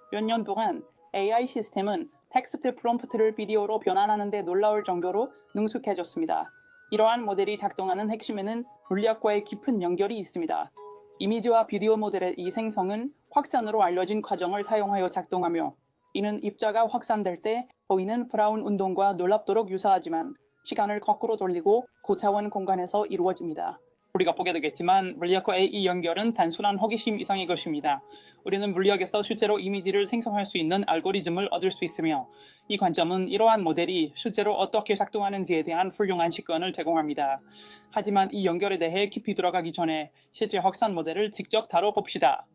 몇 년 동안 AI 시스템은 텍스트 프롬프트를 비디오로 변환하는 데 놀라울 정도로 능숙해졌습니다. 이러한 모델이 작동하는 핵심에는 물리학과의 깊은 연결이 있습니다. 이미지와 비디오 모델의 이 생성은 확산으로 알려진 과정을 사용하여 작동하며, 이는 입자가 확산될 때 보이는 브라운 운동과 놀랍도록 유사하지만 시간을 거꾸로 돌리고 고차원 공간에서 이루어집니다. 우리가 보게 되겠지만 물리학과의 이 연결은 단순한 호기심 이상의 것입니다. 우리는 물리학에서 실제로 이미지를 생성할 수 있는 알고리즘을 얻을 수 있으며, 이 관점은 이러한 모델이 실제로 어떻게 작동하는지에 대한 훌륭한 직관을 제공합니다. 하지만 이 연결에 대해 깊이 들어가기 전에 실제 확산 모델을 직접 다뤄봅시다.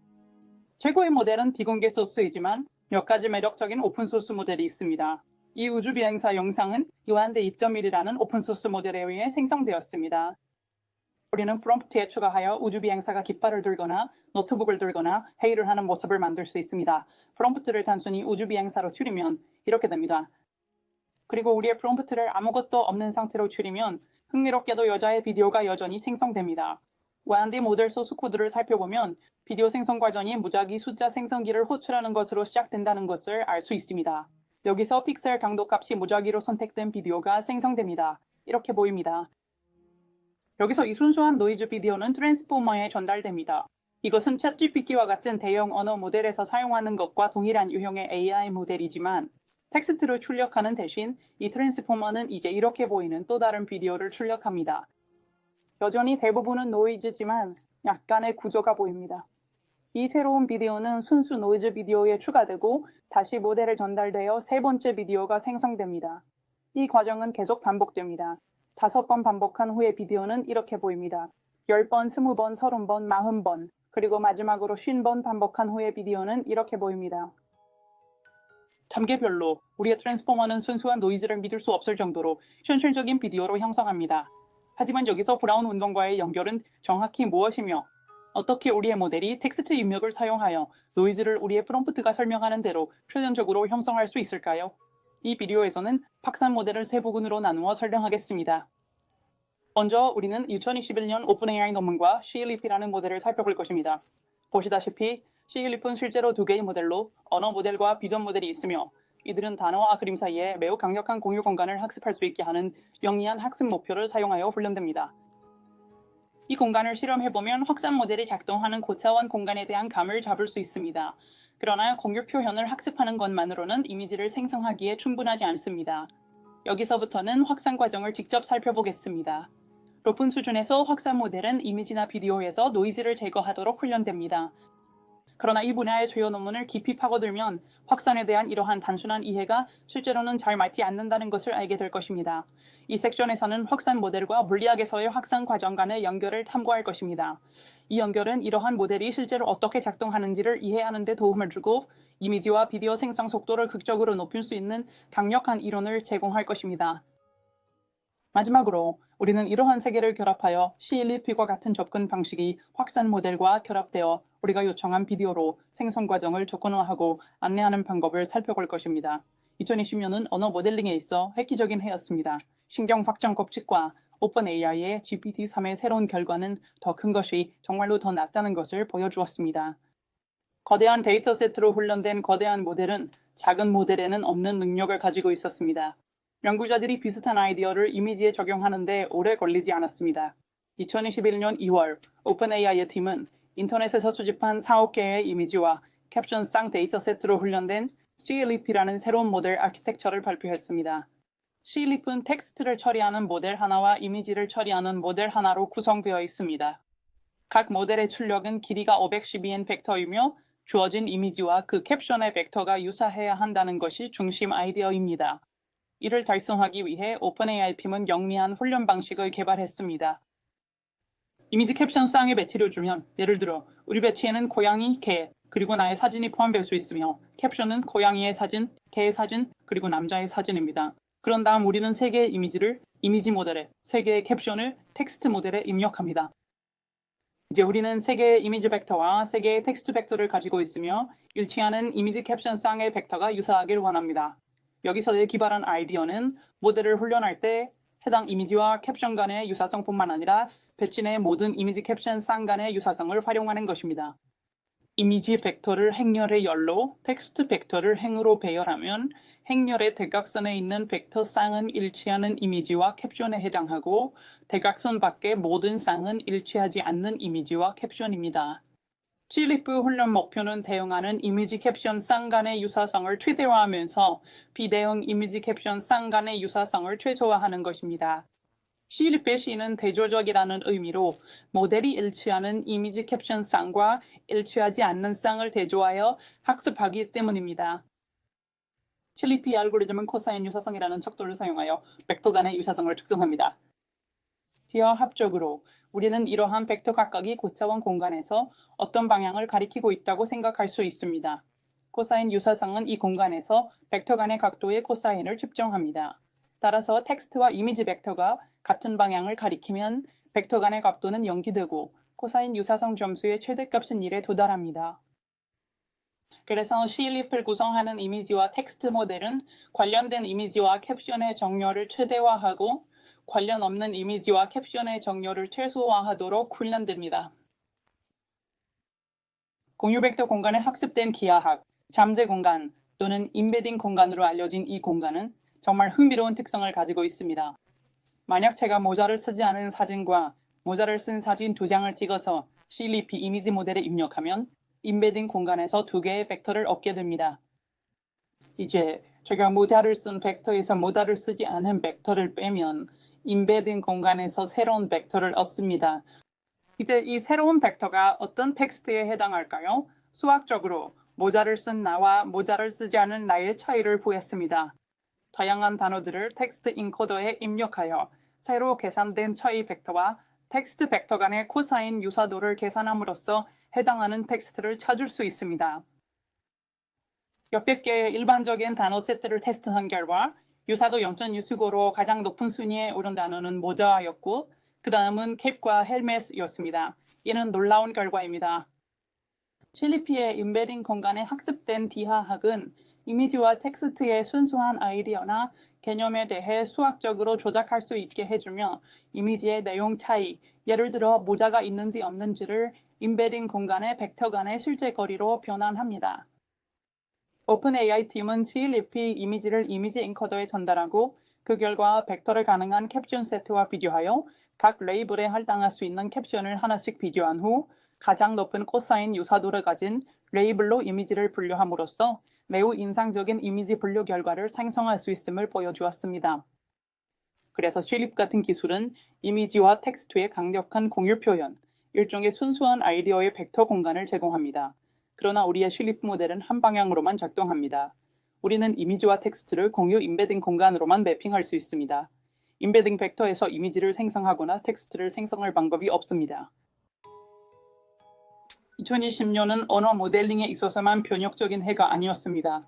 최고의 모델은 비공개 소스이지만 몇 가지 매력적인 오픈소스 모델이 있습니다. 이 우주비행사 영상은 요한대 2.1이라는 오픈소스 모델에 의해 생성되었습니다. 우리는 프롬프트에 추가하여 우주비행사가 깃발을 들거나 노트북을 들거나 회의를 하는 모습을 만들 수 있습니다. 프롬프트를 단순히 우주비행사로 줄이면 이렇게 됩니다. 그리고 우리의 프롬프트를 아무것도 없는 상태로 줄이면 흥미롭게도 여자의 비디오가 여전히 생성됩니다. 와한대 모델 소스 코드를 살펴보면 비디오 생성 과정이 무작위 숫자 생성기를 호출하는 것으로 시작된다는 것을 알 수 있습니다. 여기서 픽셀 강도 값이 무작위로 선택된 비디오가 생성됩니다. 이렇게 보입니다. 여기서 이 순수한 노이즈 비디오는 트랜스포머에 전달됩니다. 이것은 챗GPT와 같은 대형 언어 모델에서 사용하는 것과 동일한 유형의 AI 모델이지만 텍스트를 출력하는 대신 이 트랜스포머는 이제 이렇게 보이는 또 다른 비디오를 출력합니다. 여전히 대부분은 노이즈지만 약간의 구조가 보입니다. 이 새로운 비디오는 순수 노이즈 비디오에 추가되고 다시 모델에 전달되어 세 번째 비디오가 생성됩니다. 이 과정은 계속 반복됩니다. 5번 반복한 후에 비디오는 이렇게 보입니다. 10번, 20번, 30번, 40번, 그리고 마지막으로 50번 반복한 후에 비디오는 이렇게 보입니다. 단계별로 우리의 트랜스포머는 순수한 노이즈를 믿을 수 없을 정도로 현실적인 비디오로 형성합니다. 하지만 여기서 브라운 운동과의 연결은 정확히 무엇이며 어떻게 우리의 모델이 텍스트 입력을 사용하여 노이즈를 우리의 프롬프트가 설명하는 대로 표현적으로 형성할 수 있을까요? 이 비디오에서는 확산 모델을 세 부분으로 나누어 설명하겠습니다. 먼저 우리는 2021년 오픈AI 논문과 시일립이라는 모델을 살펴볼 것입니다. 보시다시피 시일립은 실제로 두 개의 모델로 언어 모델과 비전 모델이 있으며, 이들은 단어와 그림 사이에 매우 강력한 공유 공간을 학습할 수 있게 하는 영리한 학습 목표를 사용하여 훈련됩니다. 이 공간을 실험해보면 확산 모델이 작동하는 고차원 공간에 대한 감을 잡을 수 있습니다. 그러나 공유 표현을 학습하는 것만으로는 이미지를 생성하기에 충분하지 않습니다. 여기서부터는 확산 과정을 직접 살펴보겠습니다. 높은 수준에서 확산 모델은 이미지나 비디오에서 노이즈를 제거하도록 훈련됩니다. 그러나 이 분야의 주요 논문을 깊이 파고들면 확산에 대한 이러한 단순한 이해가 실제로는 잘 맞지 않는다는 것을 알게 될 것입니다. 이 섹션에서는 확산 모델과 물리학에서의 확산 과정 간의 연결을 탐구할 것입니다. 이 연결은 이러한 모델이 실제로 어떻게 작동하는지를 이해하는 데 도움을 주고 이미지와 비디오 생성 속도를 극적으로 높일 수 있는 강력한 이론을 제공할 것입니다. 마지막으로 우리는 이러한 세계를 결합하여 시일리피과 같은 접근 방식이 확산 모델과 결합되어 우리가 요청한 비디오로 생성 과정을 조건화하고 안내하는 방법을 살펴볼 것입니다. 2020년은 언어 모델링에 있어 획기적인 해였습니다. 신경 확장 법칙과 오픈AI의 GPT-3의 새로운 결과는 더 큰 것이 정말로 더 낫다는 것을 보여주었습니다. 거대한 데이터세트로 훈련된 거대한 모델은 작은 모델에는 없는 능력을 가지고 있었습니다. 연구자들이 비슷한 아이디어를 이미지에 적용하는데 오래 걸리지 않았습니다. 2021년 2월 오픈AI의 팀은 인터넷에서 수집한 4억 개의 이미지와 캡션 쌍 데이터세트로 훈련된 시일립이라는 새로운 모델 아키텍처를 발표했습니다. 시일립은 텍스트를 처리하는 모델 하나와 이미지를 처리하는 모델 하나로 구성되어 있습니다. 각 모델의 출력은 길이가 512인 벡터이며 주어진 이미지와 그 캡션의 벡터가 유사해야 한다는 것이 중심 아이디어입니다. 이를 달성하기 위해 오픈AI 팀은 영리한 훈련 방식을 개발했습니다. 이미지 캡션 쌍의 배치를 주면, 예를 들어 우리 배치에는 고양이, 개, 그리고 나의 사진이 포함될 수 있으며 캡션은 고양이의 사진, 개의 사진, 그리고 남자의 사진입니다. 그런 다음 우리는 3개의 이미지를 이미지 모델에, 3개의 캡션을 텍스트 모델에 입력합니다. 이제 우리는 3개의 이미지 벡터와 3개의 텍스트 벡터를 가지고 있으며 일치하는 이미지 캡션 쌍의 벡터가 유사하길 원합니다. 여기서 기발한 아이디어는 모델을 훈련할 때 해당 이미지와 캡션 간의 유사성뿐만 아니라 배치 내 모든 이미지 caption 쌍 간의 유사성을 활용하는 것입니다. 이미지 벡터를 행렬의 열로, 텍스트 벡터를 행으로 배열하면 행렬의 대각선에 있는 벡터 쌍은 일치하는 이미지와 캡션에 해당하고 대각선 밖의 모든 쌍은 일치하지 않는 이미지와 캡션입니다. C립 훈련 목표는 대응하는 이미지 캡션 쌍 간의 유사성을 최대화하면서 비대응 이미지 캡션 쌍 간의 유사성을 최소화하는 것입니다. C립의 C는 대조적이라는 의미로 모델이 일치하는 이미지 캡션 쌍과 일치하지 않는 쌍을 대조하여 학습하기 때문입니다. C립 알고리즘은 코사인 유사성이라는 척도를 사용하여 벡터 간의 유사성을 측정합니다. 지하합적으로 우리는 이러한 벡터 각각이 고차원 공간에서 어떤 방향을 가리키고 있다고 생각할 수 있습니다. 코사인 유사성은 이 공간에서 벡터 간의 각도의 코사인을 측정합니다. 따라서 텍스트와 이미지 벡터가 같은 방향을 가리키면 벡터 간의 각도는 0이 되고 코사인 유사성 점수의 최대값은 1에 도달합니다. 그래서 C립을 구성하는 이미지와 텍스트 모델은 관련된 이미지와 캡션의 정렬을 최대화하고 관련 없는 이미지와 캡션의 정렬을 최소화하도록 훈련됩니다. 공유 벡터 공간에 학습된 기하학, 잠재 공간 또는 임베딩 공간으로 알려진 이 공간은 정말 흥미로운 특성을 가지고 있습니다. 만약 제가 모자를 쓰지 않은 사진과 모자를 쓴 사진 2장을 찍어서 C립 이미지 모델에 입력하면 임베딩 공간에서 2개의 벡터를 얻게 됩니다. 이제 제가 모자를 쓴 벡터에서 모자를 쓰지 않은 벡터를 빼면 임베딩 공간에서 새로운 벡터를 얻습니다. 이제 이 새로운 벡터가 어떤 텍스트에 해당할까요? 수학적으로 모자를 쓴 나와 모자를 쓰지 않은 나의 차이를 보였습니다. 다양한 단어들을 텍스트 인코더에 입력하여 새로 계산된 차이 벡터와 텍스트 벡터 간의 코사인 유사도를 계산함으로써 해당하는 텍스트를 찾을 수 있습니다. 몇백 개의 일반적인 단어 세트를 테스트한 결과 유사도 0.65로 가장 높은 순위에 오른 단어는 모자였고 그 다음은 캡과 헬멧이었습니다. 이는 놀라운 결과입니다. C립의 임베딩 공간에 학습된 디하학은 이미지와 텍스트의 순수한 아이디어나 개념에 대해 수학적으로 조작할 수 있게 해주며 이미지의 내용 차이, 예를 들어 모자가 있는지 없는지를 임베딩 공간의 벡터 간의 실제 거리로 변환합니다. 오픈AI 팀은 C립이 이미지를 이미지 엔코더에 전달하고 그 결과 벡터를 가능한 캡션 세트와 비교하여 각 레이블에 할당할 수 있는 캡션을 하나씩 비교한 후 가장 높은 코사인 유사도를 가진 레이블로 이미지를 분류함으로써 매우 인상적인 이미지 분류 결과를 생성할 수 있음을 보여주었습니다. 그래서 C립 같은 기술은 이미지와 텍스트의 강력한 공유 표현, 일종의 순수한 아이디어의 벡터 공간을 제공합니다. 그러나 우리의 C립 모델은 한 방향으로만 작동합니다. 우리는 이미지와 텍스트를 공유 임베딩 공간으로만 매핑할 수 있습니다. 임베딩 벡터에서 이미지를 생성하거나 텍스트를 생성할 방법이 없습니다. 2020년은 언어 모델링에 있어서만 변혁적인 해가 아니었습니다.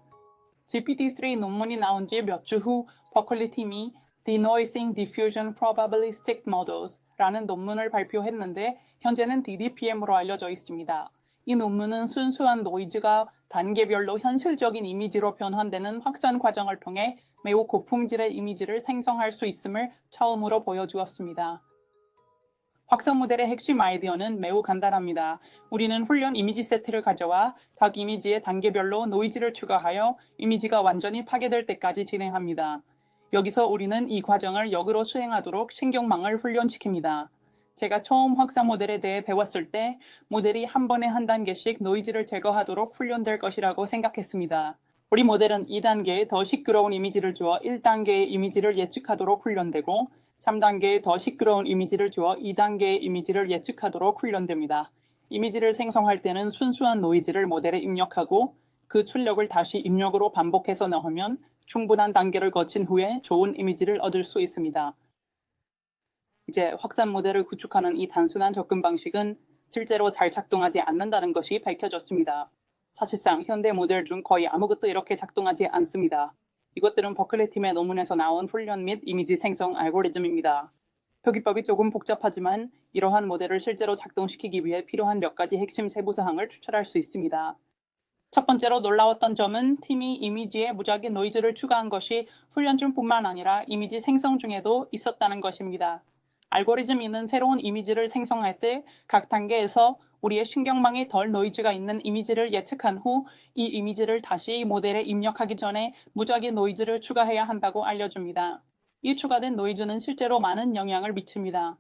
GPT-3 논문이 나온 지 몇 주 후 버클리 팀이 Denoising Diffusion Probabilistic Models라는 논문을 발표했는데 현재는 DDPM으로 알려져 있습니다. 이 논문은 순수한 노이즈가 단계별로 현실적인 이미지로 변환되는 확산 과정을 통해 매우 고품질의 이미지를 생성할 수 있음을 처음으로 보여주었습니다. 확산 모델의 핵심 아이디어는 매우 간단합니다. 우리는 훈련 이미지 세트를 가져와 각 이미지의 단계별로 노이즈를 추가하여 이미지가 완전히 파괴될 때까지 진행합니다. 여기서 우리는 이 과정을 역으로 수행하도록 신경망을 훈련시킵니다. 제가 처음 확산 모델에 대해 배웠을 때 모델이 한 번에 한 단계씩 노이즈를 제거하도록 훈련될 것이라고 생각했습니다. 우리 모델은 2단계에 더 시끄러운 이미지를 주어 1단계의 이미지를 예측하도록 훈련되고 3단계에 더 시끄러운 이미지를 주어 2단계의 이미지를 예측하도록 훈련됩니다. 이미지를 생성할 때는 순수한 노이즈를 모델에 입력하고 그 출력을 다시 입력으로 반복해서 넣으면 충분한 단계를 거친 후에 좋은 이미지를 얻을 수 있습니다. 이제 확산 모델을 구축하는 이 단순한 접근 방식은 실제로 잘 작동하지 않는다는 것이 밝혀졌습니다. 사실상 현대 모델 중 거의 아무것도 이렇게 작동하지 않습니다. 이것들은 버클리 팀의 논문에서 나온 훈련 및 이미지 생성 알고리즘입니다. 표기법이 조금 복잡하지만 이러한 모델을 실제로 작동시키기 위해 필요한 몇 가지 핵심 세부 사항을 추출할 수 있습니다. 첫 번째로 놀라웠던 점은 팀이 이미지에 무작위 노이즈를 추가한 것이 훈련 중뿐만 아니라 이미지 생성 중에도 있었다는 것입니다. 알고리즘이는 새로운 이미지를 생성할 때 각 단계에서 우리의 신경망에 덜 노이즈가 있는 이미지를 예측한 후 이 이미지를 다시 모델에 입력하기 전에 무작위 노이즈를 추가해야 한다고 알려줍니다. 이 추가된 노이즈는 실제로 많은 영향을 미칩니다.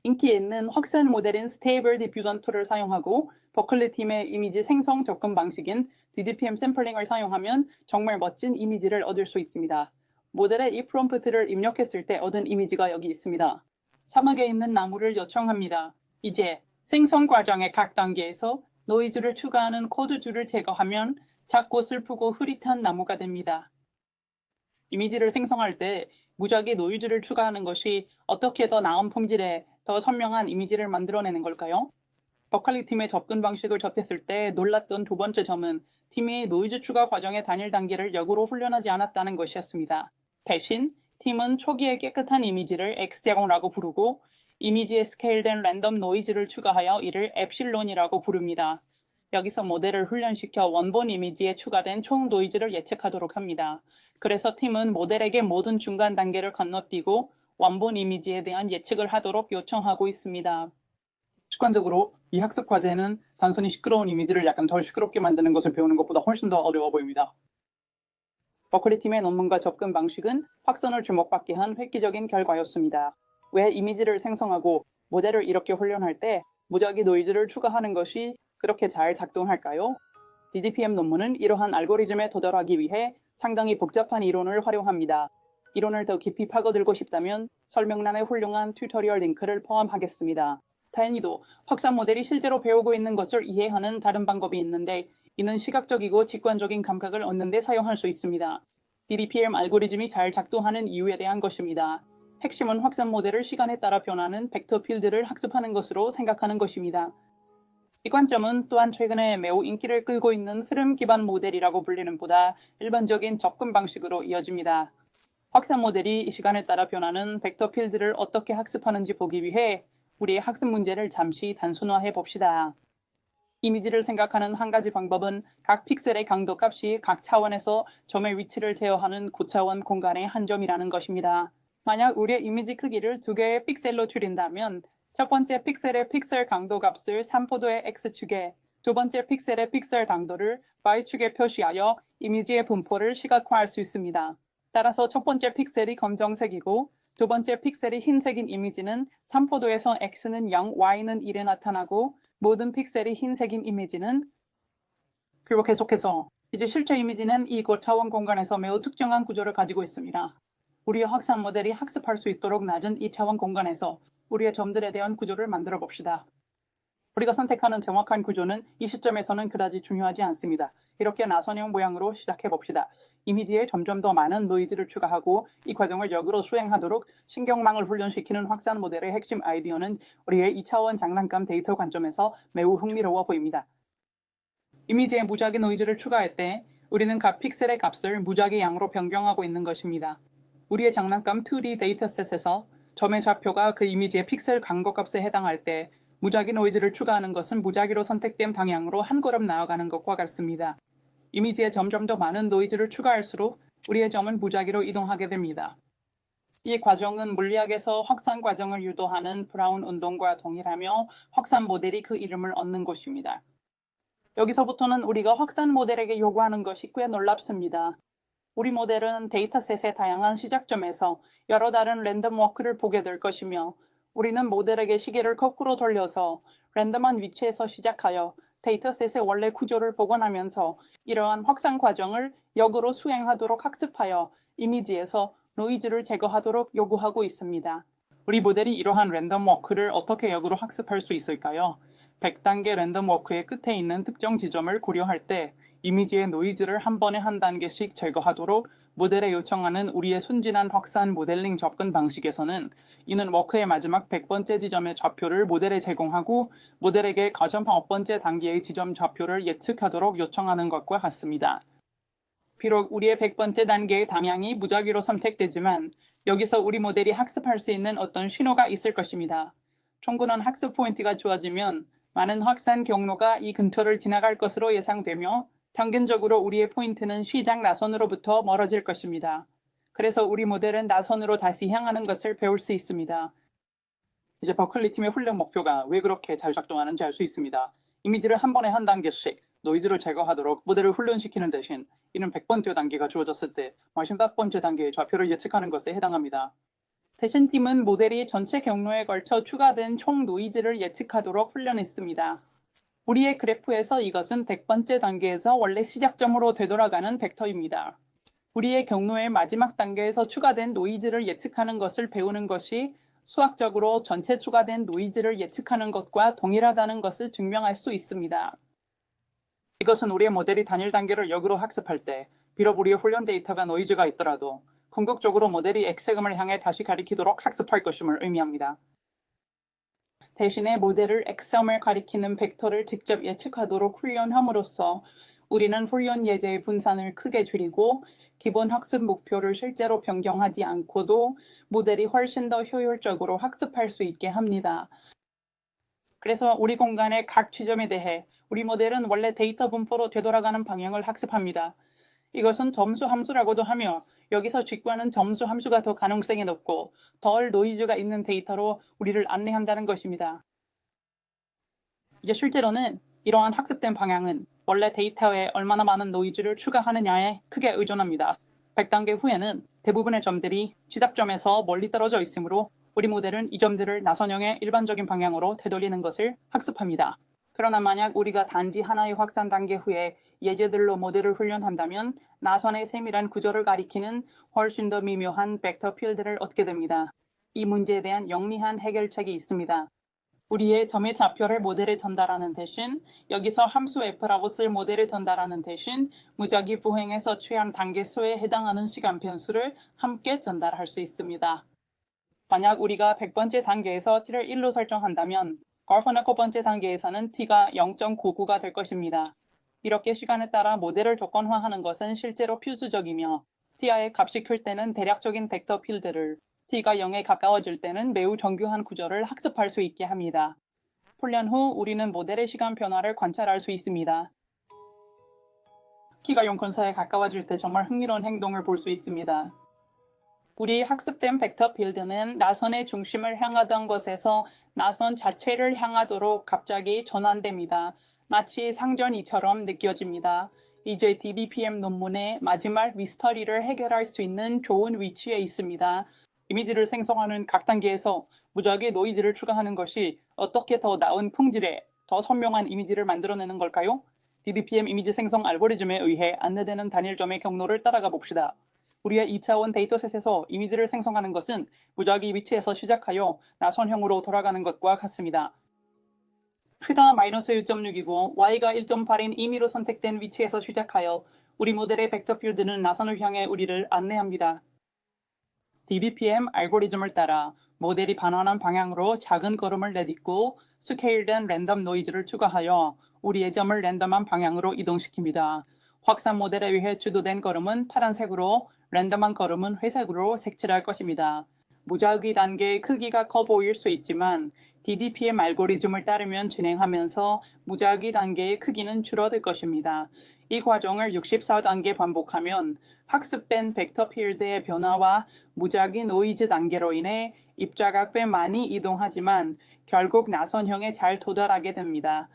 인기 있는 확산 모델인 스테이블 디퓨전 툴을 사용하고 버클리 팀의 이미지 생성 접근 방식인 DDPM 샘플링을 사용하면 정말 멋진 이미지를 얻을 수 있습니다. 모델에 이 프롬프트를 입력했을 때 얻은 이미지가 여기 있습니다. 사막에 있는 나무를 요청합니다. 이제 생성 과정의 각 단계에서 노이즈를 추가하는 코드 줄을 제거하면 작고 슬프고 흐릿한 나무가 됩니다. 이미지를 생성할 때 무작위 노이즈를 추가하는 것이 어떻게 더 나은 품질의 더 선명한 이미지를 만들어내는 걸까요? 버클리 팀의 접근 방식을 접했을 때 놀랐던 두 번째 점은 팀이 노이즈 추가 과정의 단일 단계를 역으로 훈련하지 않았다는 것이었습니다. 대신 팀은 초기에 깨끗한 이미지를 X제공이라고 부르고 이미지에 스케일된 랜덤 노이즈를 추가하여 이를 엡실론이라고 부릅니다. 여기서 모델을 훈련시켜 원본 이미지에 추가된 총 노이즈를 예측하도록 합니다. 그래서 팀은 모델에게 모든 중간 단계를 건너뛰고 원본 이미지에 대한 예측을 하도록 요청하고 있습니다. 습관적으로 이 학습 과제는 단순히 시끄러운 이미지를 약간 덜 시끄럽게 만드는 것을 배우는 것보다 훨씬 더 어려워 보입니다. 버클리 팀의 논문과 접근 방식은 확선을 주목받게 한 획기적인 결과였습니다. 왜 이미지를 생성하고 모델을 이렇게 훈련할 때 무작위 노이즈를 추가하는 것이 그렇게 잘 작동할까요? DDPM 논문은 이러한 알고리즘에 도달하기 위해 상당히 복잡한 이론을 활용합니다. 이론을 더 깊이 파고들고 싶다면 설명란에 훌륭한 튜토리얼 링크를 포함하겠습니다. 다행히도 확산 모델이 실제로 배우고 있는 것을 이해하는 다른 방법이 있는데 이는 시각적이고 직관적인 감각을 얻는 데 사용할 수 있습니다. DDPM 알고리즘이 잘 작동하는 이유에 대한 것입니다. 핵심은 확산 모델을 시간에 따라 변하는 벡터 필드를 학습하는 것으로 생각하는 것입니다. 이 관점은 또한 최근에 매우 인기를 끌고 있는 흐름 기반 모델이라고 불리는 보다 일반적인 접근 방식으로 이어집니다. 확산 모델이 시간에 따라 변하는 벡터 필드를 어떻게 학습하는지 보기 위해 우리의 학습 문제를 잠시 단순화해 봅시다. 이미지를 생각하는 한 가지 방법은 각 픽셀의 강도 값이 각 차원에서 점의 위치를 제어하는 9차원 공간의 한 점이라는 것입니다. 만약 우리의 이미지 크기를 두 개의 픽셀로 줄인다면 첫 번째 픽셀의 픽셀 강도 값을 3포도의 X축에, 두 번째 픽셀의 픽셀 강도를 Y축에 표시하여 이미지의 분포를 시각화할 수 있습니다. 따라서 첫 번째 픽셀이 검정색이고 두 번째 픽셀이 흰색인 이미지는 3포도에서 X는 0, Y는 1에 나타나고 모든 픽셀이 흰색인 이미지는 그리고 계속해서 이제 실제 이미지는 이 고차원 공간에서 매우 특정한 구조를 가지고 있습니다. 우리의 확산 모델이 학습할 수 있도록 낮은 2차원 공간에서 우리의 점들에 대한 구조를 만들어 봅시다. 우리가 선택하는 정확한 구조는 이 시점에서는 그다지 중요하지 않습니다. 이렇게 나선형 모양으로 시작해 봅시다. 이미지에 점점 더 많은 노이즈를 추가하고 이 과정을 역으로 수행하도록 신경망을 훈련시키는 확산 모델의 핵심 아이디어는 우리의 2차원 장난감 데이터 관점에서 매우 흥미로워 보입니다. 이미지에 무작위 노이즈를 추가할 때 우리는 각 픽셀의 값을 무작위 양으로 변경하고 있는 것입니다. 우리의 장난감 2D 데이터셋에서 점의 좌표가 그 이미지의 픽셀 강도 값에 해당할 때 무작위 노이즈를 추가하는 것은 무작위로 선택된 방향으로 한 걸음 나아가는 것과 같습니다. 이미지에 점점 더 많은 노이즈를 추가할수록 우리의 점은 무작위로 이동하게 됩니다. 이 과정은 물리학에서 확산 과정을 유도하는 브라운 운동과 동일하며 확산 모델이 그 이름을 얻는 것입니다. 여기서부터는 우리가 확산 모델에게 요구하는 것이 꽤 놀랍습니다. 우리 모델은 데이터셋의 다양한 시작점에서 여러 다른 랜덤 워크를 보게 될 것이며 우리는 모델에게 시계를 거꾸로 돌려서 랜덤한 위치에서 시작하여 데이터셋의 원래 구조를 복원하면서 이러한 확산 과정을 역으로 수행하도록 학습하여 이미지에서 노이즈를 제거하도록 요구하고 있습니다. 우리 모델이 이러한 랜덤 워크를 어떻게 역으로 학습할 수 있을까요? 100단계 랜덤 워크의 끝에 있는 특정 지점을 고려할 때 이미지의 노이즈를 한 번에 한 단계씩 제거하도록 모델에 요청하는 우리의 순진한 확산 모델링 접근 방식에서는 이는 워크의 마지막 100번째 지점의 좌표를 모델에 제공하고 모델에게 가점 9번째 단계의 지점 좌표를 예측하도록 요청하는 것과 같습니다. 비록 우리의 100번째 단계의 방향이 무작위로 선택되지만 여기서 우리 모델이 학습할 수 있는 어떤 신호가 있을 것입니다. 충분한 학습 포인트가 주어지면 많은 확산 경로가 이 근처를 지나갈 것으로 예상되며 평균적으로 우리의 포인트는 시작 나선으로부터 멀어질 것입니다. 그래서 우리 모델은 나선으로 다시 향하는 것을 배울 수 있습니다. 이제 버클리 팀의 훈련 목표가 왜 그렇게 잘 작동하는지 알 수 있습니다. 이미지를 한 번에 한 단계씩 노이즈를 제거하도록 모델을 훈련시키는 대신 이는 100번째 단계가 주어졌을 때 50번째 단계의 좌표를 예측하는 것에 해당합니다. 대신 팀은 모델이 전체 경로에 걸쳐 추가된 총 노이즈를 예측하도록 훈련했습니다. 우리의 그래프에서 이것은 100번째 단계에서 원래 시작점으로 되돌아가는 벡터입니다. 우리의 경로의 마지막 단계에서 추가된 노이즈를 예측하는 것을 배우는 것이 수학적으로 전체 추가된 노이즈를 예측하는 것과 동일하다는 것을 증명할 수 있습니다. 이것은 우리의 모델이 단일 단계를 역으로 학습할 때 비록 우리의 훈련 데이터가 노이즈가 있더라도 궁극적으로 모델이 X세금을 향해 다시 가리키도록 학습할 것임을 의미합니다. 대신에 모델을 X점을 가리키는 벡터를 직접 예측하도록 훈련함으로써 우리는 훈련 예제의 분산을 크게 줄이고 기본 학습 목표를 실제로 변경하지 않고도 모델이 훨씬 더 효율적으로 학습할 수 있게 합니다. 그래서 우리 공간의 각 지점에 대해 우리 모델은 원래 데이터 분포로 되돌아가는 방향을 학습합니다. 이것은 점수 함수라고도 하며 여기서 직관은 점수 함수가 더 가능성이 높고 덜 노이즈가 있는 데이터로 우리를 안내한다는 것입니다. 이제 실제로는 이러한 학습된 방향은 원래 데이터에 얼마나 많은 노이즈를 추가하느냐에 크게 의존합니다. 100단계 후에는 대부분의 점들이 시작점에서 멀리 떨어져 있으므로 우리 모델은 이 점들을 나선형의 일반적인 방향으로 되돌리는 것을 학습합니다. 그러나 만약 우리가 단지 하나의 확산 단계 후에 예제들로 모델을 훈련한다면 나선의 세밀한 구조를 가리키는 훨씬 더 미묘한 벡터 필드를 얻게 됩니다. 이 문제에 대한 영리한 해결책이 있습니다. 우리의 점의 좌표를 모델에 전달하는 대신 여기서 함수 f라고 쓸 모델에 전달하는 대신 무작위 보행에서 취한 단계 수에 해당하는 시간 변수를 함께 전달할 수 있습니다. 만약 우리가 100번째 단계에서 t를 1로 설정한다면 골프나 9번째 단계에서는 t가 0.99가 될 것입니다. 이렇게 시간에 따라 모델을 조건화하는 것은 실제로 필수적이며 ti의 값이 클 때는 대략적인 벡터 필드를 t가 0에 가까워질 때는 매우 정교한 구조를 학습할 수 있게 합니다. 훈련 후 우리는 모델의 시간 변화를 관찰할 수 있습니다. t가 0근사에 가까워질 때 정말 흥미로운 행동을 볼 수 있습니다. 우리 학습된 벡터 필드는 나선의 중심을 향하던 것에서 나선 자체를 향하도록 갑자기 전환됩니다. 마치 상전이처럼 느껴집니다. 이제 DBPM 논문의 마지막 미스터리를 해결할 수 있는 좋은 위치에 있습니다. 이미지를 생성하는 각 단계에서 무작위 노이즈를 추가하는 것이 어떻게 더 나은 품질의 더 선명한 이미지를 만들어내는 걸까요? DBPM 이미지 생성 알고리즘에 의해 안내되는 단일점의 경로를 따라가 봅시다. 우리의 2차원 데이터셋에서 이미지를 생성하는 것은 무작위 위치에서 시작하여 나선형으로 돌아가는 것과 같습니다. θ -1.6이고 y가 1.8인 임의로 선택된 위치에서 시작하여 우리 모델의 벡터 필드는 나선을 향해 우리를 안내합니다. DBPM 알고리즘을 따라 모델이 반환한 방향으로 작은 걸음을 내딛고 스케일된 랜덤 노이즈를 추가하여 우리의 점을 랜덤한 방향으로 이동시킵니다. 확산 모델에 의해 주도된 걸음은 파란색으로, 랜덤한 걸음은 회색으로 색칠할 것입니다. 무작위 단계의 크기가 커 보일 수 있지만 DDPM 알고리즘을 따르면 진행하면서 무작위 단계의 크기는 줄어들 것입니다. 이 과정을 64단계 반복하면 학습된 벡터 필드의 변화와 무작위 노이즈 단계로 인해 입자가 꽤 많이 이동하지만 결국 나선형에 잘 도달하게 됩니다.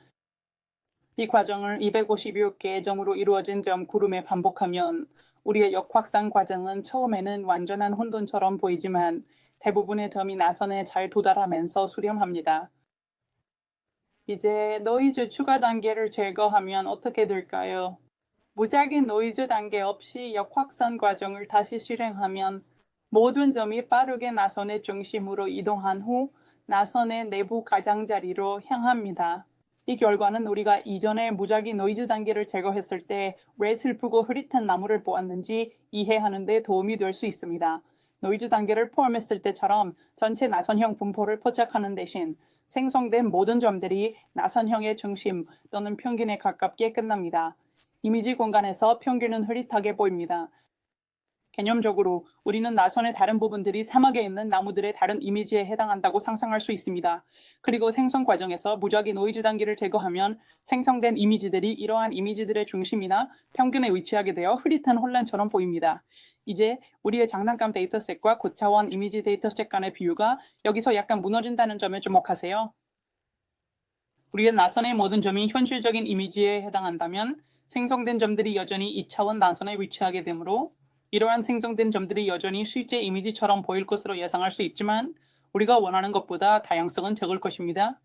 이 과정을 256개의 점으로 이루어진 점 구름에 반복하면 우리의 역확산 과정은 처음에는 완전한 혼돈처럼 보이지만 대부분의 점이 나선에 잘 도달하면서 수렴합니다. 이제 노이즈 추가 단계를 제거하면 어떻게 될까요? 무작위 노이즈 단계 없이 역확산 과정을 다시 실행하면 모든 점이 빠르게 나선의 중심으로 이동한 후 나선의 내부 가장자리로 향합니다. 이 결과는 우리가 이전에 무작위 노이즈 단계를 제거했을 때 왜 슬프고 흐릿한 나무를 보았는지 이해하는 데 도움이 될 수 있습니다. 노이즈 단계를 포함했을 때처럼 전체 나선형 분포를 포착하는 대신 생성된 모든 점들이 나선형의 중심 또는 평균에 가깝게 끝납니다. 이미지 공간에서 평균은 흐릿하게 보입니다. 개념적으로 우리는 나선의 다른 부분들이 사막에 있는 나무들의 다른 이미지에 해당한다고 상상할 수 있습니다. 그리고 생성 과정에서 무작위 노이즈 단계를 제거하면 생성된 이미지들이 이러한 이미지들의 중심이나 평균에 위치하게 되어 흐릿한 혼란처럼 보입니다. 이제 우리의 장난감 데이터셋과 고차원 이미지 데이터셋 간의 비율가 여기서 약간 무너진다는 점에 주목하세요. 우리의 나선의 모든 점이 현실적인 이미지에 해당한다면 생성된 점들이 여전히 2차원 나선에 위치하게 되므로 이러한 생성된 점들이 여전히 실제 이미지처럼 보일 것으로 예상할 수 있지만 우리가 원하는 것보다 다양성은 적을 것입니다.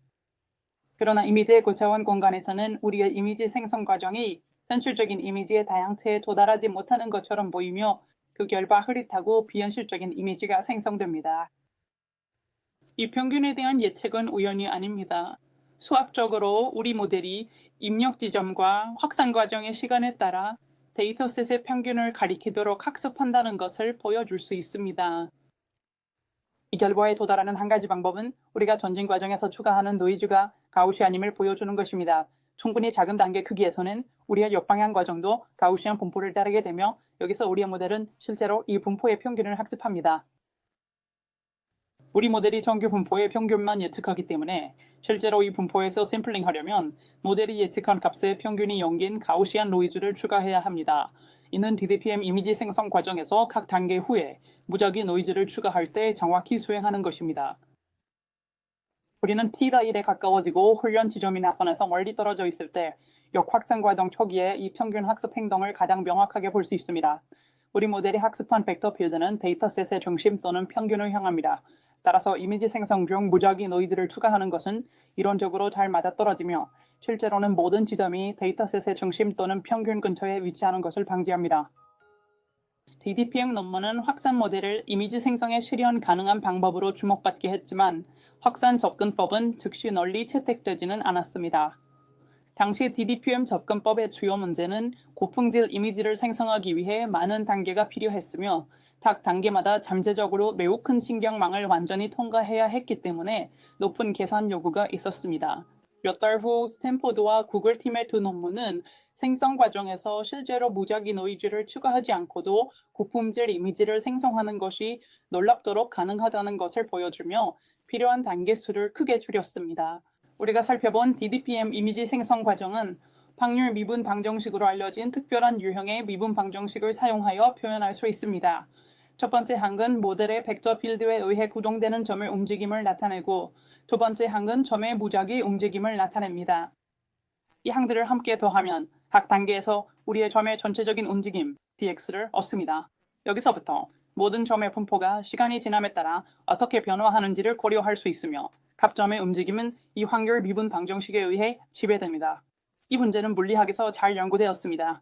그러나 이미지의 고차원 공간에서는 우리의 이미지 생성 과정이 현실적인 이미지의 다양체에 도달하지 못하는 것처럼 보이며 그 결과 흐릿하고 비현실적인 이미지가 생성됩니다. 이 평균에 대한 예측은 우연이 아닙니다. 수학적으로 우리 모델이 입력 지점과 확산 과정의 시간에 따라 데이터셋의 평균을 가리키도록 학습한다는 것을 보여줄 수 있습니다. 이 결과에 도달하는 한 가지 방법은 우리가 전진 과정에서 추가하는 노이즈가 가우시안임을 보여주는 것입니다. 충분히 작은 단계 크기에서는 우리의 역방향 과정도 가우시안 분포를 따르게 되며 여기서 우리의 모델은 실제로 이 분포의 평균을 학습합니다. 우리 모델이 정규 분포의 평균만 예측하기 때문에 실제로 이 분포에서 샘플링하려면 모델이 예측한 값의 평균이 0인 가우시안 노이즈를 추가해야 합니다. 이는 DDPM 이미지 생성 과정에서 각 단계 후에 무작위 노이즈를 추가할 때 정확히 수행하는 것입니다. 우리는 T다1에 가까워지고 훈련 지점이 나선에서 멀리 떨어져 있을 때 역확산 과정 초기에 이 평균 학습 행동을 가장 명확하게 볼 수 있습니다. 우리 모델이 학습한 벡터 필드는 데이터셋의 중심 또는 평균을 향합니다. 따라서 이미지 생성 중 무작위 노이즈를 추가하는 것은 이론적으로 잘 맞아떨어지며 실제로는 모든 지점이 데이터셋의 중심 또는 평균 근처에 위치하는 것을 방지합니다. DDPM 논문은 확산 모델을 이미지 생성에 실현 가능한 방법으로 주목받게 했지만 확산 접근법은 즉시 널리 채택되지는 않았습니다. 당시 DDPM 접근법의 주요 문제는 고품질 이미지를 생성하기 위해 많은 단계가 필요했으며 각 단계마다 잠재적으로 매우 큰 신경망을 완전히 통과해야 했기 때문에 높은 계산 요구가 있었습니다. 몇 달 후 스탠포드와 구글 팀의 두 논문은 생성 과정에서 실제로 무작위 노이즈를 추가하지 않고도 고품질 이미지를 생성하는 것이 놀랍도록 가능하다는 것을 보여주며 필요한 단계 수를 크게 줄였습니다. 우리가 살펴본 DDPM 이미지 생성 과정은 확률 미분 방정식으로 알려진 특별한 유형의 미분 방정식을 사용하여 표현할 수 있습니다. 첫 번째 항은 모델의 벡터 필드에 의해 구동되는 점의 움직임을 나타내고 두 번째 항은 점의 무작위 움직임을 나타냅니다. 이 항들을 함께 더하면 각 단계에서 우리의 점의 전체적인 움직임 dx를 얻습니다. 여기서부터 모든 점의 분포가 시간이 지남에 따라 어떻게 변화하는지를 고려할 수 있으며 각 점의 움직임은 이 확률 미분 방정식에 의해 지배됩니다. 이 문제는 물리학에서 잘 연구되었습니다.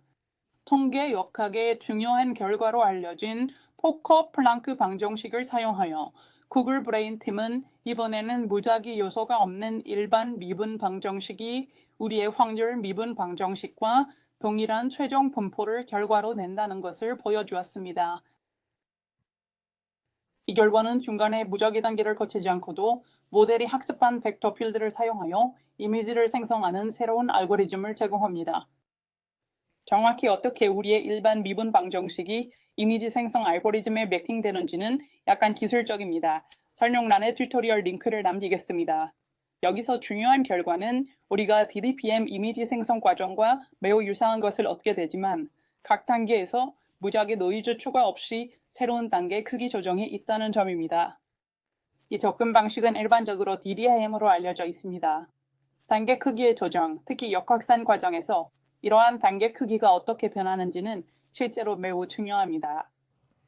통계 역학의 중요한 결과로 알려진 포커 플랑크 방정식을 사용하여 구글 브레인 팀은 이번에는 무작위 요소가 없는 일반 미분 방정식이 우리의 확률 미분 방정식과 동일한 최종 분포를 결과로 낸다는 것을 보여주었습니다. 이 결과는 중간에 무작위 단계를 거치지 않고도 모델이 학습한 벡터 필드를 사용하여 이미지를 생성하는 새로운 알고리즘을 제공합니다. 정확히 어떻게 우리의 일반 미분 방정식이 이미지 생성 알고리즘에 매칭되는지는 약간 기술적입니다. 설명란에 튜토리얼 링크를 남기겠습니다. 여기서 중요한 결과는 우리가 DDPM 이미지 생성 과정과 매우 유사한 것을 얻게 되지만 각 단계에서 무작위 노이즈 추가 없이 새로운 단계 크기 조정이 있다는 점입니다. 이 접근 방식은 일반적으로 DDIM으로 알려져 있습니다. 단계 크기의 조정, 특히 역확산 과정에서 이러한 단계 크기가 어떻게 변하는지는 실제로 매우 중요합니다.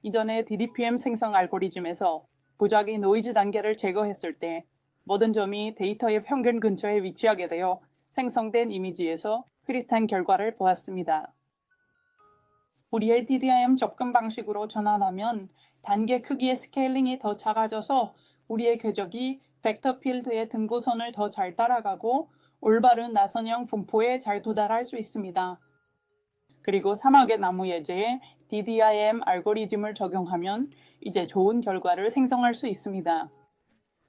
이전에 DDPM 생성 알고리즘에서 무작위 노이즈 단계를 제거했을 때 모든 점이 데이터의 평균 근처에 위치하게 되어 생성된 이미지에서 흐릿한 결과를 보았습니다. 우리의 DDIM 접근 방식으로 전환하면 단계 크기의 스케일링이 더 작아져서 우리의 궤적이 벡터 필드의 등고선을 더 잘 따라가고 올바른 나선형 분포에 잘 도달할 수 있습니다. 그리고 사막의 나무 예제에 DDIM 알고리즘을 적용하면 이제 좋은 결과를 생성할 수 있습니다.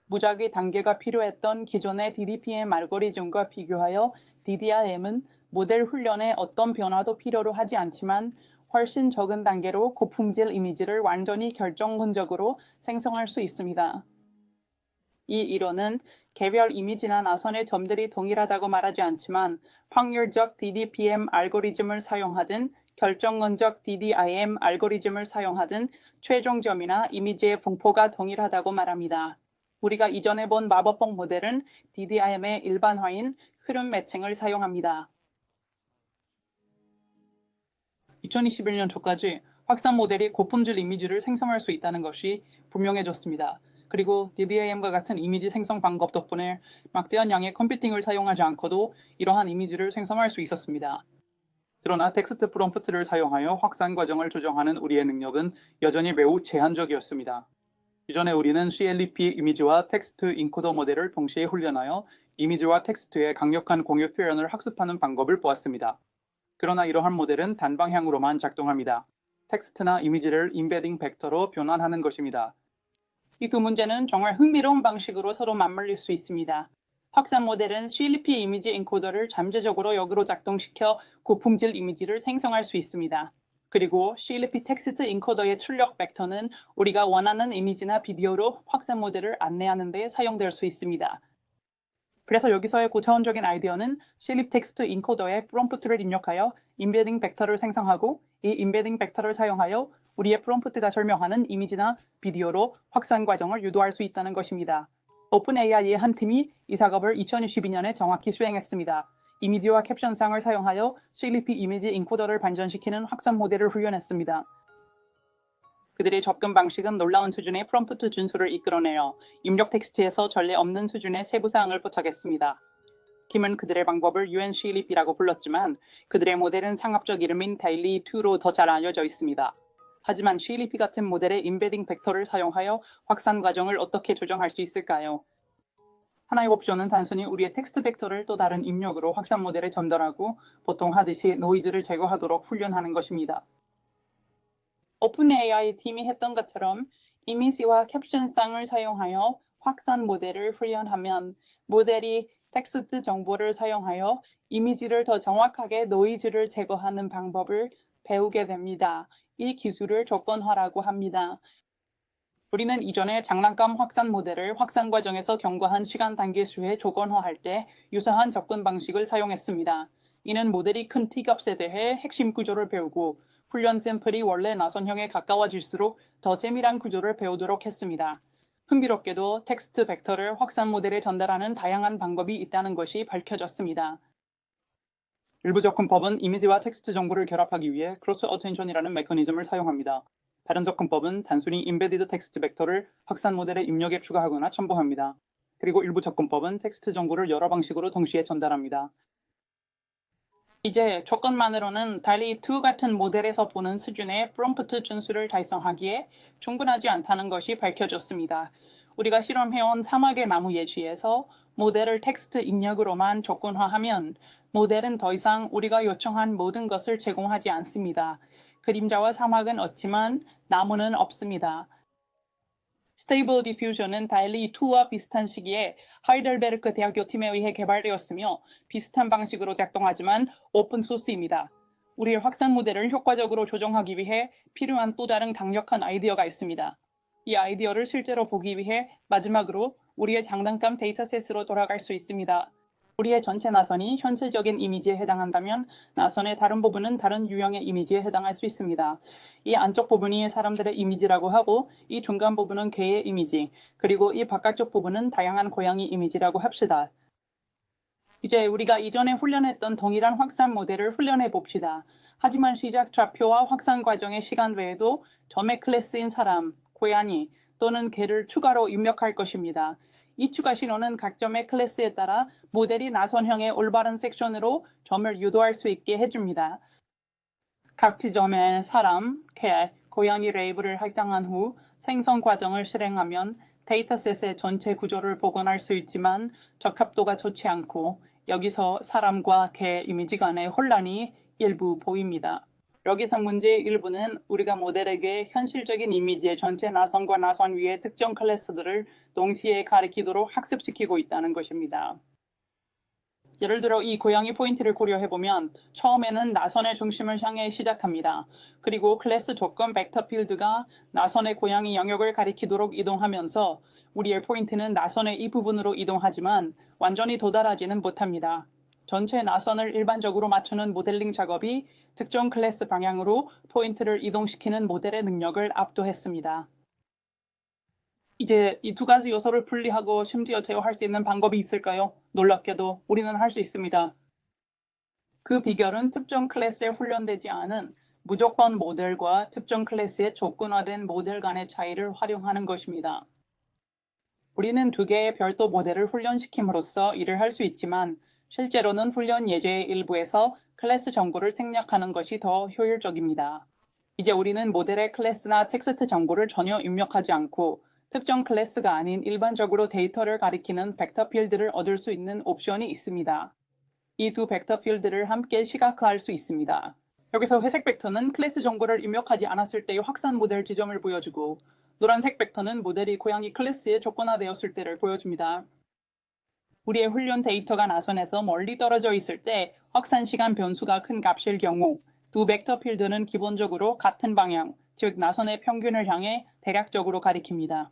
무작위 단계가 필요했던 기존의 DDPM 알고리즘과 비교하여 DDIM은 모델 훈련에 어떤 변화도 필요로 하지 않지만 훨씬 적은 단계로 고품질 이미지를 완전히 결정론적으로 생성할 수 있습니다. 이 이론은 개별 이미지나 나선의 점들이 동일하다고 말하지 않지만 확률적 DDPM 알고리즘을 사용하든 결정론적 DDIM 알고리즘을 사용하든 최종점이나 이미지의 분포가 동일하다고 말합니다. 우리가 이전에 본 마법봉 모델은 DDIM의 일반화인 흐름 매칭을 사용합니다. 2021년 초까지 확산 모델이 고품질 이미지를 생성할 수 있다는 것이 분명해졌습니다. 그리고 DDIM과 같은 이미지 생성 방법 덕분에 막대한 양의 컴퓨팅을 사용하지 않고도 이러한 이미지를 생성할 수 있었습니다. 그러나 텍스트 프롬프트를 사용하여 확산 과정을 조정하는 우리의 능력은 여전히 매우 제한적이었습니다. 이전에 우리는 CLEP 이미지와 텍스트 인코더 모델을 동시에 훈련하여 이미지와 텍스트의 강력한 공유 표현을 학습하는 방법을 보았습니다. 그러나 이러한 모델은 단방향으로만 작동합니다. 텍스트나 이미지를 임베딩 벡터로 변환하는 것입니다. 이 두 문제는 정말 흥미로운 방식으로 서로 맞물릴 수 있습니다. 확산 모델은 CLP 이미지 엔코더를 잠재적으로 역으로 작동시켜 고품질 이미지를 생성할 수 있습니다. 그리고 CLP 텍스트 인코더의 출력 벡터는 우리가 원하는 이미지나 비디오로 확산 모델을 안내하는 데 사용될 수 있습니다. 그래서 여기서의 고차원적인 아이디어는 CLP 텍스트 인코더에 프롬프트를 입력하여 임베딩 벡터를 생성하고 이 임베딩 벡터를 사용하여 우리의 프롬프트가 설명하는 이미지나 비디오로 확산 과정을 유도할 수 있다는 것입니다. 오픈AI의 한 팀이 이 작업을 2022년에 정확히 수행했습니다. 이미지와 캡션상을 사용하여 CLP 이미지 인코더를 반전시키는 확산 모델을 훈련했습니다. 그들의 접근 방식은 놀라운 수준의 프롬프트 준수를 이끌어내어 입력 텍스트에서 전례 없는 수준의 세부 사항을 포착했습니다. 팀은 그들의 방법을 UNCLEP라고 불렀지만 그들의 모델은 상업적 이름인 DALL·E2로 더 잘 알려져 있습니다. 하지만 CLEP 같은 모델의 임베딩 벡터를 사용하여 확산 과정을 어떻게 조정할 수 있을까요? 하나의 옵션은 단순히 우리의 텍스트 벡터를 또 다른 입력으로 확산 모델에 전달하고 보통 하듯이 노이즈를 제거하도록 훈련하는 것입니다. 오픈AI 팀이 했던 것처럼 이미지와 캡션상을 사용하여 확산 모델을 훈련하면 모델이 텍스트 정보를 사용하여 이미지를 더 정확하게 노이즈를 제거하는 방법을 배우게 됩니다. 이 기술을 조건화라고 합니다. 우리는 이전에 장난감 확산 모델을 확산 과정에서 경과한 시간 단계 수에 조건화할 때 유사한 접근 방식을 사용했습니다. 이는 모델이 큰 T값에 대해 핵심 구조를 배우고 훈련 샘플이 원래 나선형에 가까워질수록 더 세밀한 구조를 배우도록 했습니다. 흥미롭게도 텍스트 벡터를 확산 모델에 전달하는 다양한 방법이 있다는 것이 밝혀졌습니다. 일부 접근법은 이미지와 텍스트 정보를 결합하기 위해 크로스 어텐션이라는 메커니즘을 사용합니다. 다른 접근법은 단순히 임베디드 텍스트 벡터를 확산 모델의 입력에 추가하거나 첨부합니다. 그리고 일부 접근법은 텍스트 정보를 여러 방식으로 동시에 전달합니다. 이제 조건만으로는 DALL·E2 같은 모델에서 보는 수준의 프롬프트 준수를 달성하기에 충분하지 않다는 것이 밝혀졌습니다. 우리가 실험해온 사막의 나무 예시에서 모델을 텍스트 입력으로만 조건화하면 모델은 더 이상 우리가 요청한 모든 것을 제공하지 않습니다. 그림자와 사막은 없지만 나무는 없습니다. 스테이블 디퓨전은 DALL·E2와 비슷한 시기에 하이델베르크 대학교 팀에 의해 개발되었으며 비슷한 방식으로 작동하지만 오픈소스입니다. 우리의 확산 모델을 효과적으로 조정하기 위해 필요한 또 다른 강력한 아이디어가 있습니다. 이 아이디어를 실제로 보기 위해 마지막으로 우리의 장난감 데이터셋으로 돌아갈 수 있습니다. 우리의 전체 나선이 현실적인 이미지에 해당한다면 나선의 다른 부분은 다른 유형의 이미지에 해당할 수 있습니다. 이 안쪽 부분이 사람들의 이미지라고 하고 이 중간 부분은 개의 이미지, 그리고 이 바깥쪽 부분은 다양한 고양이 이미지라고 합시다. 이제 우리가 이전에 훈련했던 동일한 확산 모델을 훈련해 봅시다. 하지만 시작 좌표와 확산 과정의 시간 외에도 점의 클래스인 사람, 고양이 또는 개를 추가로 입력할 것입니다. 이 추가 신호는 각 점의 클래스에 따라 모델이 나선형의 올바른 섹션으로 점을 유도할 수 있게 해줍니다. 각 지점에 사람, 개, 고양이 레이블을 할당한 후 생성 과정을 실행하면 데이터셋의 전체 구조를 복원할 수 있지만 적합도가 좋지 않고 여기서 사람과 개 이미지 간의 혼란이 일부 보입니다. 여기서 문제 일부는 우리가 모델에게 현실적인 이미지의 전체 나선과 나선 위의 특정 클래스들을 동시에 가리키도록 학습시키고 있다는 것입니다. 예를 들어 이 고양이 포인트를 고려해보면 처음에는 나선의 중심을 향해 시작합니다. 그리고 클래스 조건 벡터 필드가 나선의 고양이 영역을 가리키도록 이동하면서 우리의 포인트는 나선의 이 부분으로 이동하지만 완전히 도달하지는 못합니다. 전체 나선을 일반적으로 맞추는 모델링 작업이 특정 클래스 방향으로 포인트를 이동시키는 모델의 능력을 압도했습니다. 이제 이 두 가지 요소를 분리하고 심지어 제어할 수 있는 방법이 있을까요? 놀랍게도 우리는 할 수 있습니다. 그 비결은 특정 클래스에 훈련되지 않은 무조건 모델과 특정 클래스의 조건화된 모델 간의 차이를 활용하는 것입니다. 우리는 두 개의 별도 모델을 훈련시킴으로써 일을 할 수 있지만 실제로는 훈련 예제의 일부에서 클래스 정보를 생략하는 것이 더 효율적입니다. 이제 우리는 모델의 클래스나 텍스트 정보를 전혀 입력하지 않고 특정 클래스가 아닌 일반적으로 데이터를 가리키는 벡터 필드를 얻을 수 있는 옵션이 있습니다. 이 두 벡터 필드를 함께 시각화할 수 있습니다. 여기서 회색 벡터는 클래스 정보를 입력하지 않았을 때의 확산 모델 지점을 보여주고 노란색 벡터는 모델이 고양이 클래스에 조건화되었을 때를 보여줍니다. 우리의 훈련 데이터가 나선에서 멀리 떨어져 있을 때 확산 시간 변수가 큰 값일 경우 두 벡터 필드는 기본적으로 같은 방향, 즉 나선의 평균을 향해 대략적으로 가리킵니다.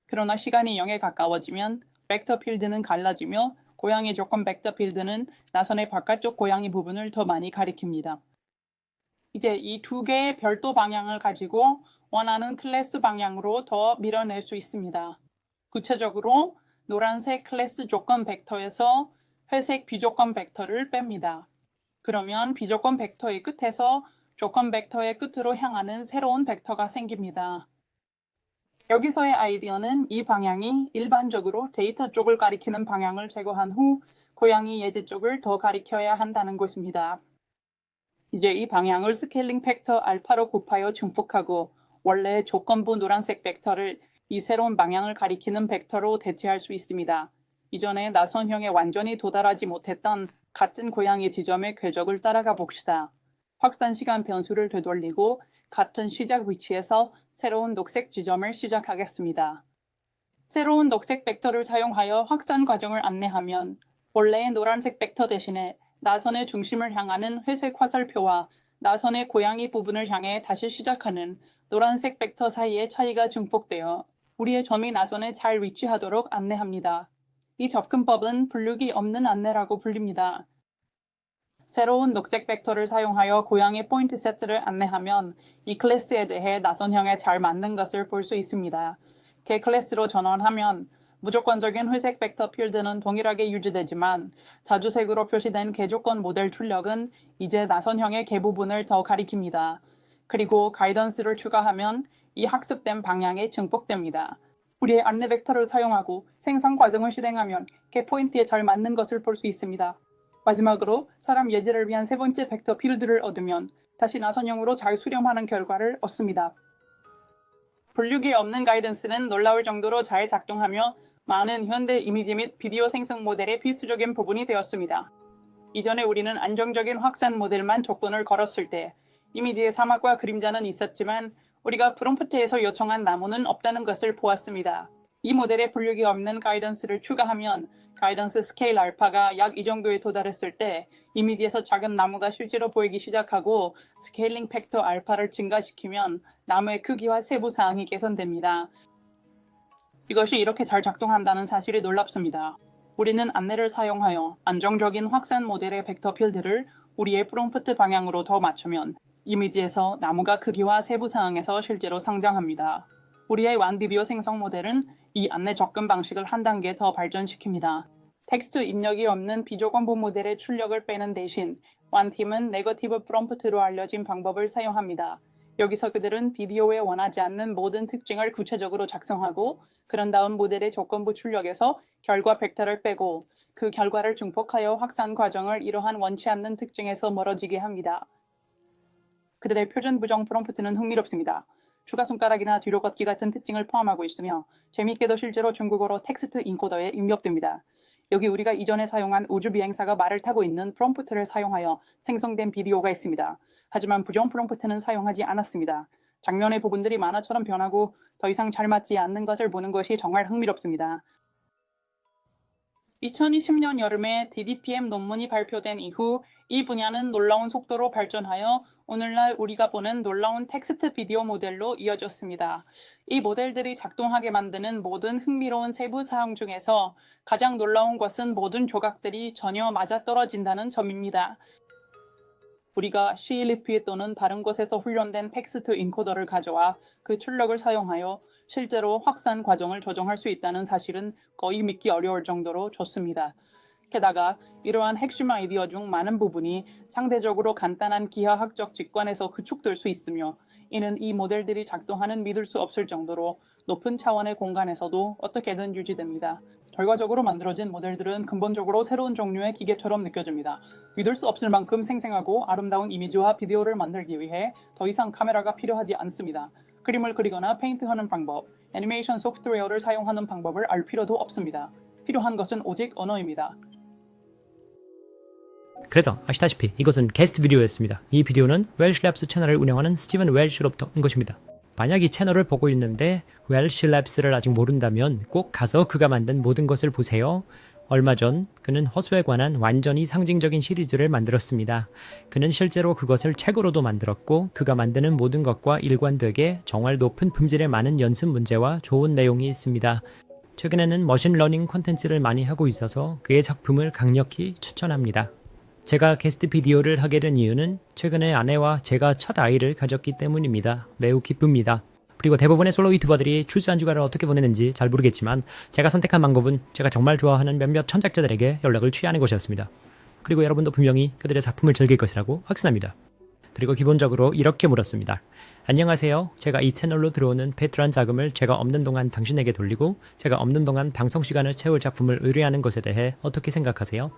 그러나 시간이 0에 가까워지면 벡터 필드는 갈라지며 고양이 조건 벡터 필드는 나선의 바깥쪽 고양이 부분을 더 많이 가리킵니다. 이제 이 두 개의 별도 방향을 가지고 원하는 클래스 방향으로 더 밀어낼 수 있습니다. 구체적으로 노란색 클래스 조건 벡터에서 회색 비조건 벡터를 뺍니다. 그러면 비조건 벡터의 끝에서 조건 벡터의 끝으로 향하는 새로운 벡터가 생깁니다. 여기서의 아이디어는 이 방향이 일반적으로 데이터 쪽을 가리키는 방향을 제거한 후 고양이 예제 쪽을 더 가리켜야 한다는 것입니다. 이제 이 방향을 스케일링 팩터 알파로 곱하여 증폭하고 원래 조건부 노란색 벡터를 이 새로운 방향을 가리키는 벡터로 대체할 수 있습니다. 이전에 나선형에 완전히 도달하지 못했던 같은 고양이 지점의 궤적을 따라가 봅시다. 확산 시간 변수를 되돌리고 같은 시작 위치에서 새로운 녹색 지점을 시작하겠습니다. 새로운 녹색 벡터를 사용하여 확산 과정을 안내하면 원래의 노란색 벡터 대신에 나선의 중심을 향하는 회색 화살표와 나선의 고양이 부분을 향해 다시 시작하는 노란색 벡터 사이의 차이가 증폭되어 우리의 점이 나선에 잘 위치하도록 안내합니다. 이 접근법은 분류기 없는 안내라고 불립니다. 새로운 녹색 벡터를 사용하여 고양이 포인트 세트를 안내하면 이 클래스에 대해 나선형에 잘 맞는 것을 볼 수 있습니다. 개 클래스로 전환하면 무조건적인 회색 벡터 필드는 동일하게 유지되지만 자주색으로 표시된 개조건 모델 출력은 이제 나선형의 개 부분을 더 가리킵니다. 그리고 가이던스를 추가하면 이 학습된 방향이 증폭됩니다. 우리의 안내 벡터를 사용하고 생성 과정을 실행하면 개 포인트에 잘 맞는 것을 볼 수 있습니다. 마지막으로 사람 예제를 위한 세 번째 벡터 필드를 얻으면 다시 나선형으로 잘 수렴하는 결과를 얻습니다. 분류기 없는 가이던스는 놀라울 정도로 잘 작동하며 많은 현대 이미지 및 비디오 생성 모델의 필수적인 부분이 되었습니다. 이전에 우리는 안정적인 확산 모델만 조건을 걸었을 때 이미지의 사막과 그림자는 있었지만 우리가 프롬프트에서 요청한 나무는 없다는 것을 보았습니다. 이 모델에 분류기 없는 가이던스를 추가하면 가이던스 스케일 알파가 약 이 정도에 도달했을 때 이미지에서 작은 나무가 실제로 보이기 시작하고 스케일링 팩터 알파를 증가시키면 나무의 크기와 세부 사항이 개선됩니다. 이것이 이렇게 잘 작동한다는 사실이 놀랍습니다. 우리는 안내를 사용하여 안정적인 확산 모델의 벡터 필드를 우리의 프롬프트 방향으로 더 맞추면 이미지에서 나무가 크기와 세부 사항에서 실제로 성장합니다. 우리의 완비디오 생성 모델은 이 안내 접근 방식을 한 단계 더 발전시킵니다. 텍스트 입력이 없는 비조건부 모델의 출력을 빼는 대신 완팀은 네거티브 프롬프트로 알려진 방법을 사용합니다. 여기서 그들은 비디오에 원하지 않는 모든 특징을 구체적으로 작성하고 그런 다음 모델의 조건부 출력에서 결과 벡터를 빼고 그 결과를 증폭하여 확산 과정을 이러한 원치 않는 특징에서 멀어지게 합니다. 그들의 표준 부정 프롬프트는 흥미롭습니다. 추가 손가락이나 뒤로 걷기 같은 특징을 포함하고 있으며 재미있게도 실제로 중국어로 텍스트 인코더에 입력됩니다. 여기 우리가 이전에 사용한 우주 비행사가 말을 타고 있는 프롬프트를 사용하여 생성된 비디오가 있습니다. 하지만 부정 프롬프트는 사용하지 않았습니다. 장면의 부분들이 만화처럼 변하고 더 이상 잘 맞지 않는 것을 보는 것이 정말 흥미롭습니다. 2020년 여름에 DDPM 논문이 발표된 이후 이 분야는 놀라운 속도로 발전하여 오늘날 우리가 보는 놀라운 텍스트 비디오 모델로 이어졌습니다. 이 모델들이 작동하게 만드는 모든 흥미로운 세부 사항 중에서 가장 놀라운 것은 모든 조각들이 전혀 맞아떨어진다는 점입니다. 우리가 CLP 또는 다른 곳에서 훈련된 텍스트 인코더를 가져와 그 출력을 사용하여 실제로 확산 과정을 조정할 수 있다는 사실은 거의 믿기 어려울 정도로 좋습니다. 게다가 이러한 핵심 아이디어 중 많은 부분이 상대적으로 간단한 기하학적 직관에서 구축될 수 있으며 이는 이 모델들이 작동하는 믿을 수 없을 정도로 높은 차원의 공간에서도 어떻게든 유지됩니다. 결과적으로 만들어진 모델들은 근본적으로 새로운 종류의 기계처럼 느껴집니다. 믿을 수 없을 만큼 생생하고 아름다운 이미지와 비디오를 만들기 위해 더 이상 카메라가 필요하지 않습니다. 그림을 그리거나 페인트하는 방법, 애니메이션 소프트웨어를 사용하는 방법을 알 필요도 없습니다. 필요한 것은 오직 언어입니다. 그래서 아시다시피 이것은 게스트 비디오였습니다. 이 비디오는 웰시랩스 채널을 운영하는 스티븐 웰시로부터 온 것입니다. 만약 이 채널을 보고 있는데 웰시랩스를 아직 모른다면 꼭 가서 그가 만든 모든 것을 보세요. 얼마 전 그는 허수에 관한 완전히 상징적인 시리즈를 만들었습니다. 그는 실제로 그것을 책으로도 만들었고 그가 만드는 모든 것과 일관되게 정말 높은 품질의 많은 연습 문제와 좋은 내용이 있습니다. 최근에는 머신러닝 콘텐츠를 많이 하고 있어서 그의 작품을 강력히 추천합니다. 제가 게스트 비디오를 하게 된 이유는 최근에 아내와 제가 첫 아이를 가졌기 때문입니다. 매우 기쁩니다. 그리고 대부분의 솔로 유튜버들이 출산 한 주간을 어떻게 보내는지 잘 모르겠지만 제가 선택한 방법은 제가 정말 좋아하는 몇몇 천작자들에게 연락을 취하는 것이었습니다. 그리고 여러분도 분명히 그들의 작품을 즐길 것이라고 확신합니다. 그리고 기본적으로 이렇게 물었습니다. 안녕하세요. 제가 이 채널로 들어오는 페트런 자금을 제가 없는 동안 당신에게 돌리고 제가 없는 동안 방송 시간을 채울 작품을 의뢰하는 것에 대해 어떻게 생각하세요?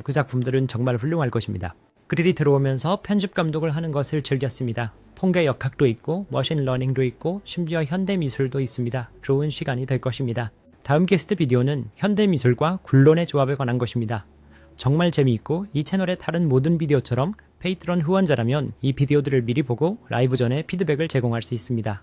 그 작품들은 정말 훌륭할 것입니다. 글이 들어오면서 편집 감독을 하는 것을 즐겼습니다. 통계 역학도 있고 머신러닝도 있고 심지어 현대미술도 있습니다. 좋은 시간이 될 것입니다. 다음 게스트 비디오는 현대미술과 굴론의 조합에 관한 것입니다. 정말 재미있고 이 채널의 다른 모든 비디오처럼 페이트론 후원자라면 이 비디오들을 미리 보고 라이브 전에 피드백을 제공할 수 있습니다.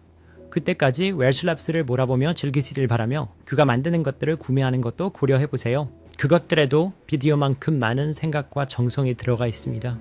그때까지 웰시랩스를 몰아보며 즐기시길 바라며 그가 만드는 것들을 구매하는 것도 고려해보세요. 그것들에도 비디오만큼 많은 생각과 정성이 들어가 있습니다.